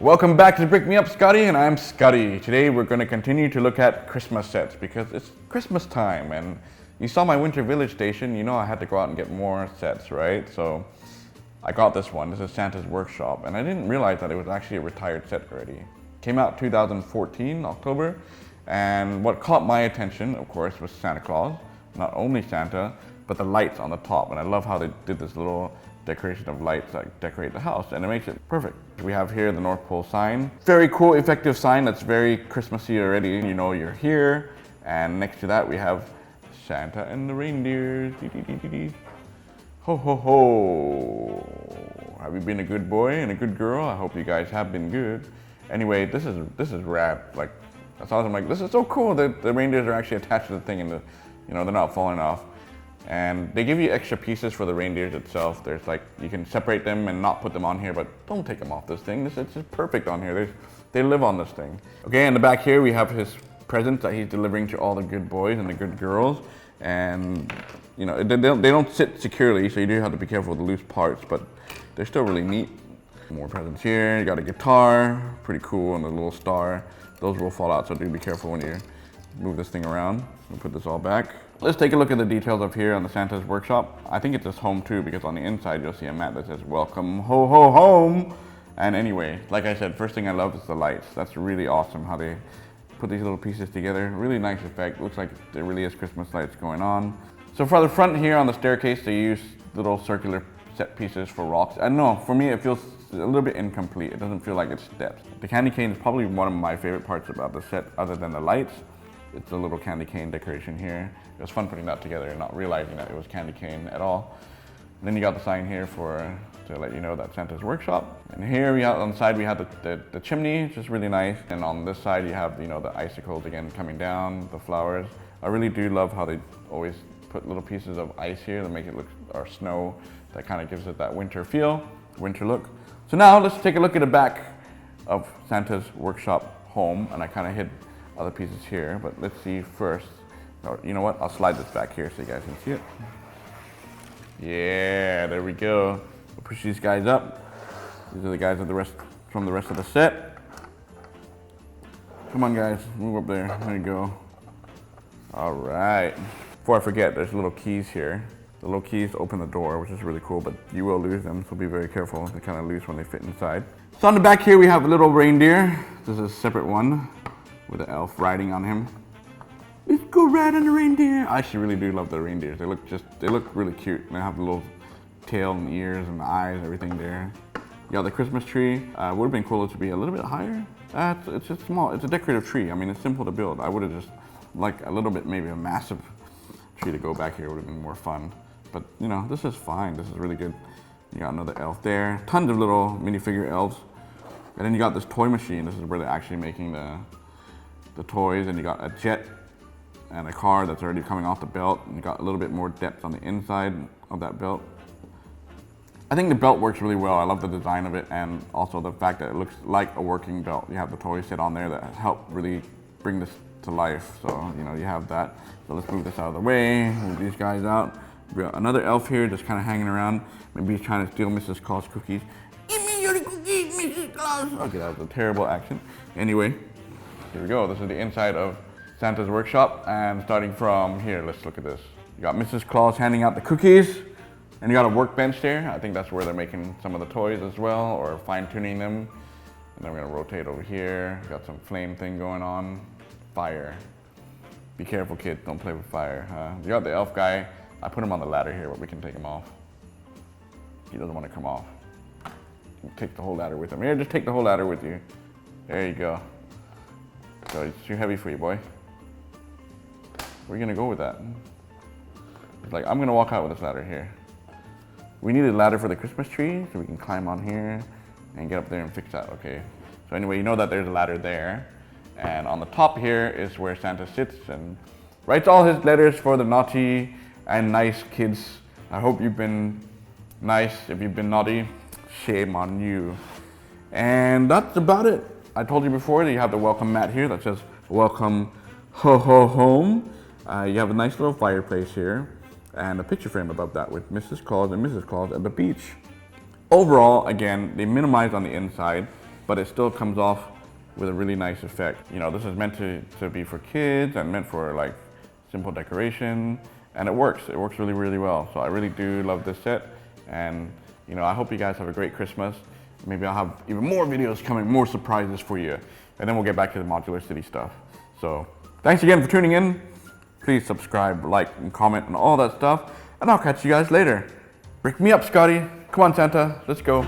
Welcome back to Brick Me Up, Scotty, and I'm Scotty. Today we're going to continue to look at Christmas sets because it's Christmas time, and you saw my Winter Village station. You know I had to go out and get more sets, right? So I got this one. This is Santa's Workshop, and I didn't realize that it was actually a retired set already. Came out 2014, October, and what caught my attention, of course, was Santa Claus. Not only Santa, but the lights on the top, and I love how they did this little decoration of lights that decorate the house, and it makes it perfect. We have here the North Pole sign. Very cool, effective sign that's very Christmassy already. You know you're here, and next to that we have Santa and the reindeers. Ho ho ho! Have you been a good boy and a good girl? I hope you guys have been good. Anyway, this is rad. Like, I saw them like, this is so cool that the reindeers are actually attached to the thing, and they're not falling off. And they give you extra pieces for the reindeers itself. There's like, you can separate them and not put them on here, but don't take them off this thing. It's just perfect on here. They live on this thing. Okay, in the back here we have his presents that he's delivering to all the good boys and the good girls. And they don't sit securely, so you do have to be careful with the loose parts, but they're still really neat. More presents here. You got a guitar, pretty cool, and a little star. Those will fall out, so do be careful when you move this thing around. We'll put this all back. Let's take a look at the details up here on the Santa's Workshop. I think it's his home too, because on the inside you'll see a mat that says "Welcome ho ho home." And anyway, like I said, first thing I love is the lights. That's really awesome how they put these little pieces together. Really nice effect. Looks like there really is Christmas lights going on. So for the front here on the staircase, they use little circular set pieces for rocks. I don't know, for me it feels a little bit incomplete. It doesn't feel like it's steps. The candy cane is probably one of my favorite parts about the set, other than the lights. It's a little candy cane decoration here. It was fun putting that together and not realizing that it was candy cane at all. And then you got the sign here to let you know that Santa's Workshop. And here on the side we have the chimney, which is really nice. And on this side you have the icicles again coming down, the flowers. I really do love how they always put little pieces of ice here to make it look, or snow, that kind of gives it that winter feel, winter look. So now let's take a look at the back of Santa's Workshop home, and I kind of hid other pieces here, but let's see first. Or, you know what? I'll slide this back here so you guys can see it. Yeah, there we go. We'll push these guys up. These are the guys from the rest of the set. Come on, guys, move up there. There you go. All right. Before I forget, there's little keys here. The little keys open the door, which is really cool, but you will lose them, so be very careful. They're kind of loose when they fit inside. So on the back here, we have a little reindeer. This is a separate one with an elf riding on him. Let's go ride on the reindeer. I actually really do love the reindeers. They look really cute. They have the little tail and ears and the eyes, everything there. You got the Christmas tree. Would have been cooler to be a little bit higher. It's just small. It's a decorative tree. I mean, it's simple to build. I would have just liked a little bit, maybe a massive tree to go back here. Would have been more fun. But this is fine. This is really good. You got another elf there. Tons of little minifigure elves. And then you got this toy machine. This is where they're actually making the toys. And you got a jet and a car that's already coming off the belt. And you got a little bit more depth on the inside of that belt. I think the belt works really well. I love the design of it, and also the fact that it looks like a working belt. You have the toys set on there that help really bring this to life. So you have that. So let's move this out of the way. Move these guys out. We got another elf here just kind of hanging around. Maybe he's trying to steal Mrs. Claus' cookies. Give me your cookies, Mrs. Claus. Okay, that was a terrible action. Anyway, here we go. This is the inside of Santa's Workshop, and starting from here, let's look at this. You got Mrs. Claus handing out the cookies, and you got a workbench there. I think that's where they're making some of the toys as well, or fine-tuning them. And then we're gonna rotate over here. Got some flame thing going on. Fire. Be careful, kids, don't play with fire. You got the elf guy. I put him on the ladder here, but we can take him off. He doesn't want to come off. Take the whole ladder with him. Here, just take the whole ladder with you. There you go. So it's too heavy for you, boy. Where are you gonna go with that? It's like, I'm gonna walk out with this ladder here. We need a ladder for the Christmas tree, so we can climb on here and get up there and fix that, okay? So anyway, you know that there's a ladder there. And on the top here is where Santa sits and writes all his letters for the naughty and nice kids. I hope you've been nice. If you've been naughty, shame on you. And that's about it. I told you before that you have the welcome mat here that says welcome ho ho home. You have a nice little fireplace here and a picture frame above that with Mrs. Claus and Mrs. Claus at the beach. Overall, again, they minimized on the inside. but it still comes off with a really nice effect. You know, this is meant to be for kids and meant for like simple decoration, and it works really, really well. So I really do love this set, and you know, I hope you guys have a great Christmas. Maybe I'll have even more videos coming, more surprises for you, and then we'll get back to the Modular City stuff. So thanks again for tuning in. Please subscribe, like, and comment and all that stuff, and I'll catch you guys later. Break me up, Scotty. Come on, Santa, let's go.